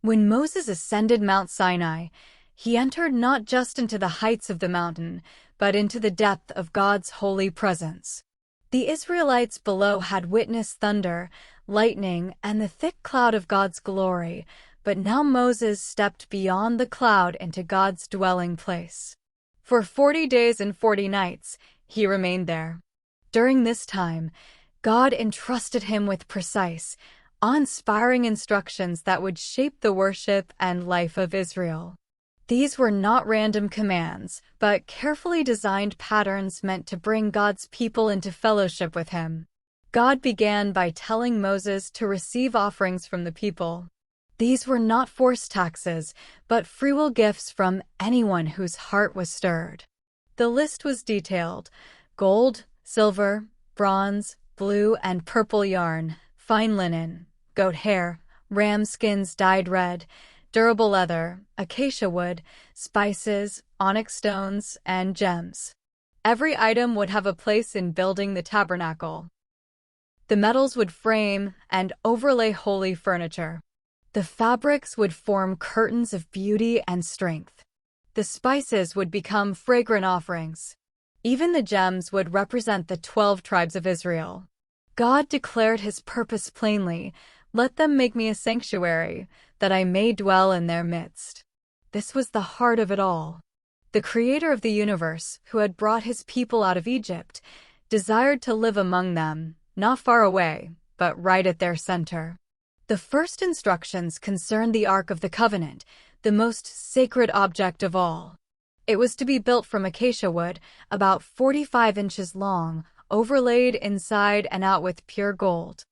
When Moses ascended Mount Sinai, he entered not just into the heights of the mountain, but into the depth of God's holy presence. The Israelites below had witnessed thunder, lightning, and the thick cloud of God's glory, but now Moses stepped beyond the cloud into God's dwelling place. For 40 days and 40 nights, he remained there. During this time, God entrusted him with precise, awe-inspiring instructions that would shape the worship and life of Israel. These were not random commands, but carefully designed patterns meant to bring God's people into fellowship with him. God began by telling Moses to receive offerings from the people. These were not forced taxes, but freewill gifts from anyone whose heart was stirred. The list was detailed: gold, silver, bronze, blue and purple yarn, fine linen, goat hair, ram skins dyed red, durable leather, acacia wood, spices, onyx stones, and gems. Every item would have a place in building the tabernacle. The metals would frame and overlay holy furniture. The fabrics would form curtains of beauty and strength. The spices would become fragrant offerings. Even the gems would represent the 12 tribes of Israel. God declared his purpose plainly: "Let them make me a sanctuary, that I may dwell in their midst." This was the heart of it all. The Creator of the universe, who had brought his people out of Egypt, desired to live among them, not far away, but right at their center. The first instructions concerned the Ark of the Covenant, the most sacred object of all. It was to be built from acacia wood, about 45 inches long, overlaid inside and out with pure gold.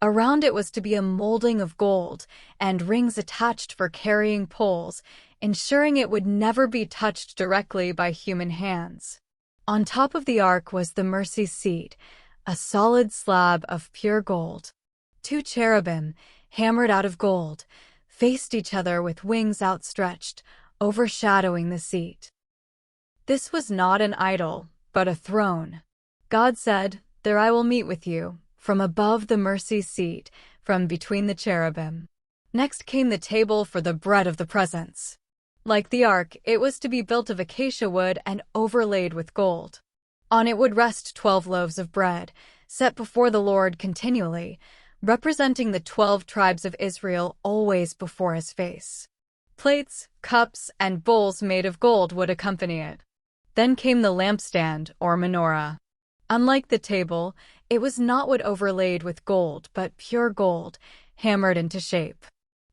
Around it was to be a molding of gold, and rings attached for carrying poles, ensuring it would never be touched directly by human hands. On top of the ark was the mercy seat, a solid slab of pure gold. 2 cherubim, hammered out of gold, faced each other with wings outstretched, overshadowing the seat. This was not an idol, but a throne. God said, "There I will meet with you, from above the mercy seat, from between the cherubim." Next came the table for the bread of the presence. Like the ark, it was to be built of acacia wood and overlaid with gold. On it would rest 12 loaves of bread, set before the Lord continually, representing the 12 tribes of Israel always before his face. Plates, cups, and bowls made of gold would accompany it. Then came the lampstand, or menorah. Unlike the table, it was not wood overlaid with gold, but pure gold, hammered into shape.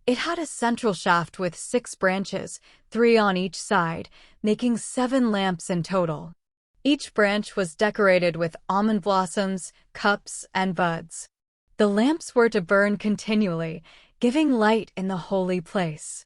It had a central shaft with 6 branches, 3 on each side, making 7 lamps in total. Each branch was decorated with almond blossoms, cups, and buds. The lamps were to burn continually, giving light in the holy place.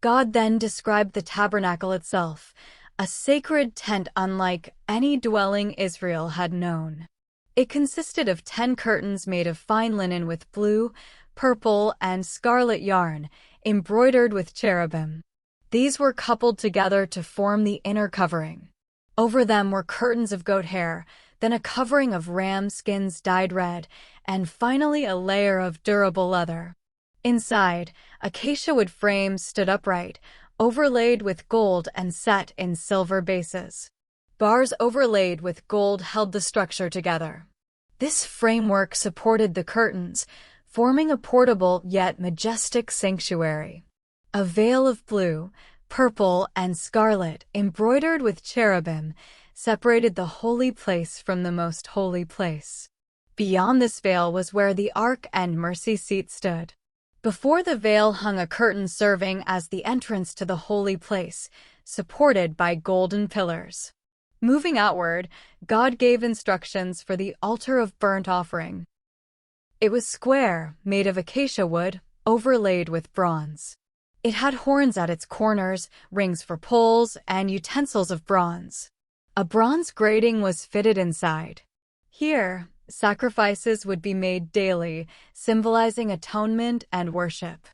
God then described the tabernacle itself, a sacred tent unlike any dwelling Israel had known. It consisted of 10 curtains made of fine linen with blue, purple, and scarlet yarn, embroidered with cherubim. These were coupled together to form the inner covering. Over them were curtains of goat hair, then a covering of ram skins dyed red, and finally a layer of durable leather. Inside, acacia wood frames stood upright, overlaid with gold and set in silver bases. Bars overlaid with gold held the structure together. This framework supported the curtains, forming a portable yet majestic sanctuary. A veil of blue, purple, and scarlet, embroidered with cherubim, separated the holy place from the most holy place. Beyond this veil was where the ark and mercy seat stood. Before the veil hung a curtain serving as the entrance to the holy place, supported by golden pillars. Moving outward, God gave instructions for the altar of burnt offering. It was square, made of acacia wood, overlaid with bronze. It had horns at its corners, rings for poles, and utensils of bronze. A bronze grating was fitted inside. Here, sacrifices would be made daily, symbolizing atonement and worship.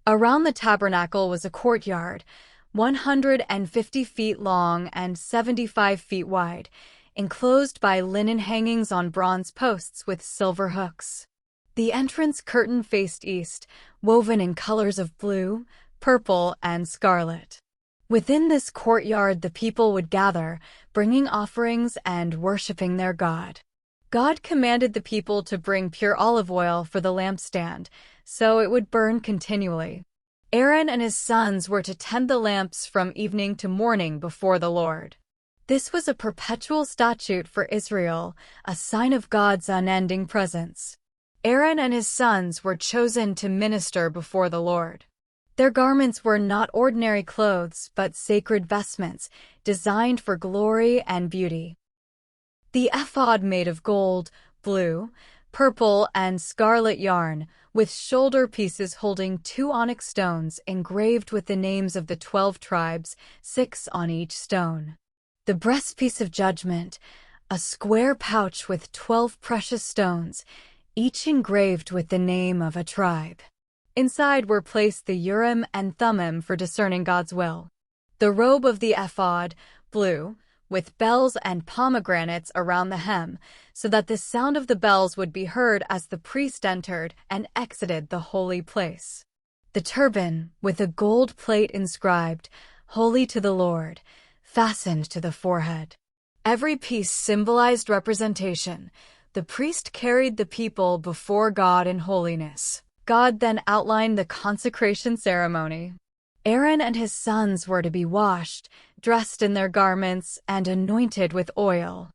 Around the tabernacle was a courtyard, 150 feet long and 75 feet wide, enclosed by linen hangings on bronze posts with silver hooks. The entrance curtain faced east, woven in colors of blue, purple, and scarlet. Within this courtyard the people would gather, bringing offerings and worshiping their God. God commanded the people to bring pure olive oil for the lampstand, so it would burn continually. Aaron and his sons were to tend the lamps from evening to morning before the Lord. This was a perpetual statute for Israel, a sign of God's unending presence. Aaron and his sons were chosen to minister before the Lord. Their garments were not ordinary clothes, but sacred vestments, designed for glory and beauty. The ephod made of gold, blue, purple, and scarlet yarn, with shoulder pieces holding 2 onyx stones engraved with the names of the 12 tribes, 6 on each stone. The breastpiece of judgment, a square pouch with 12 precious stones, each engraved with the name of a tribe. Inside were placed the Urim and Thummim for discerning God's will. The robe of the ephod, blue, with bells and pomegranates around the hem, so that the sound of the bells would be heard as the priest entered and exited the holy place. The turban, with a gold plate inscribed, "Holy to the Lord," fastened to the forehead. Every piece symbolized representation. The priest carried the people before God in holiness. God then outlined the consecration ceremony. Aaron and his sons were to be washed, dressed in their garments, and anointed with oil.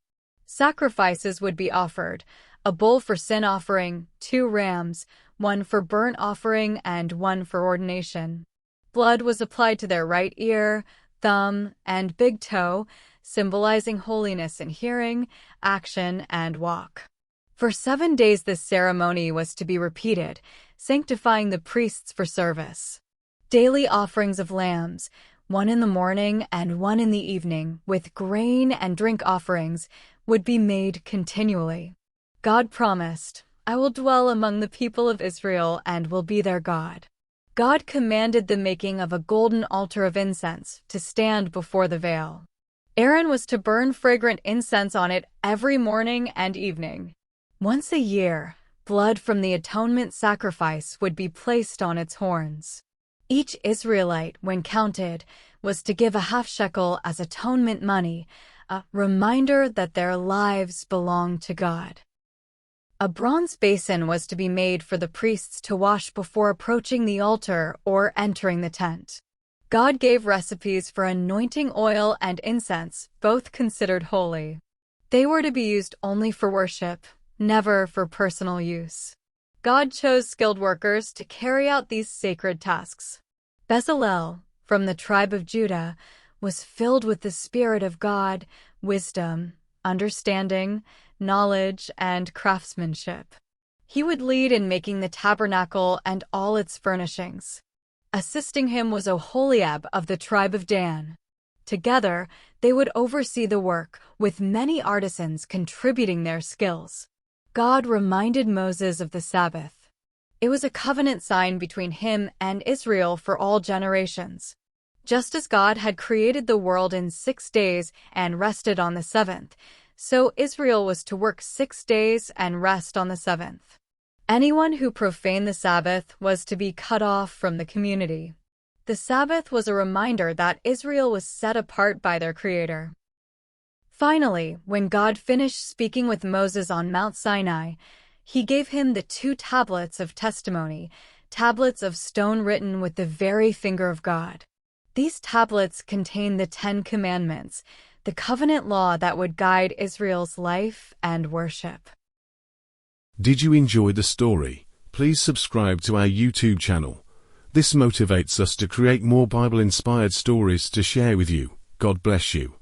Sacrifices would be offered, a bull for sin offering, 2 rams, 1 for burnt offering and 1 for ordination. Blood was applied to their right ear, thumb, and big toe, symbolizing holiness in hearing, action, and walk. For 7 days this ceremony was to be repeated, sanctifying the priests for service. Daily offerings of lambs, 1 in the morning and 1 in the evening, with grain and drink offerings, would be made continually. God promised, "I will dwell among the people of Israel and will be their God." God commanded the making of a golden altar of incense to stand before the veil. Aaron was to burn fragrant incense on it every morning and evening. Once a year, blood from the atonement sacrifice would be placed on its horns. Each Israelite, when counted, was to give a half shekel as atonement money, a reminder that their lives belonged to God. A bronze basin was to be made for the priests to wash before approaching the altar or entering the tent. God gave recipes for anointing oil and incense, both considered holy. They were to be used only for worship, never for personal use. God chose skilled workers to carry out these sacred tasks. Bezalel, from the tribe of Judah, was filled with the Spirit of God, wisdom, understanding, knowledge, and craftsmanship. He would lead in making the tabernacle and all its furnishings. Assisting him was Oholiab of the tribe of Dan. Together, they would oversee the work, with many artisans contributing their skills. God reminded Moses of the Sabbath. It was a covenant sign between him and Israel for all generations. Just as God had created the world in 6 days and rested on the 7th, so Israel was to work 6 days and rest on the 7th. Anyone who profaned the Sabbath was to be cut off from the community. The Sabbath was a reminder that Israel was set apart by their Creator. Finally, when God finished speaking with Moses on Mount Sinai, he gave him the 2 tablets of testimony, tablets of stone written with the very finger of God. These tablets contain the 10 Commandments, the covenant law that would guide Israel's life and worship. Did you enjoy the story? Please subscribe to our YouTube channel. This motivates us to create more Bible-inspired stories to share with you. God bless you.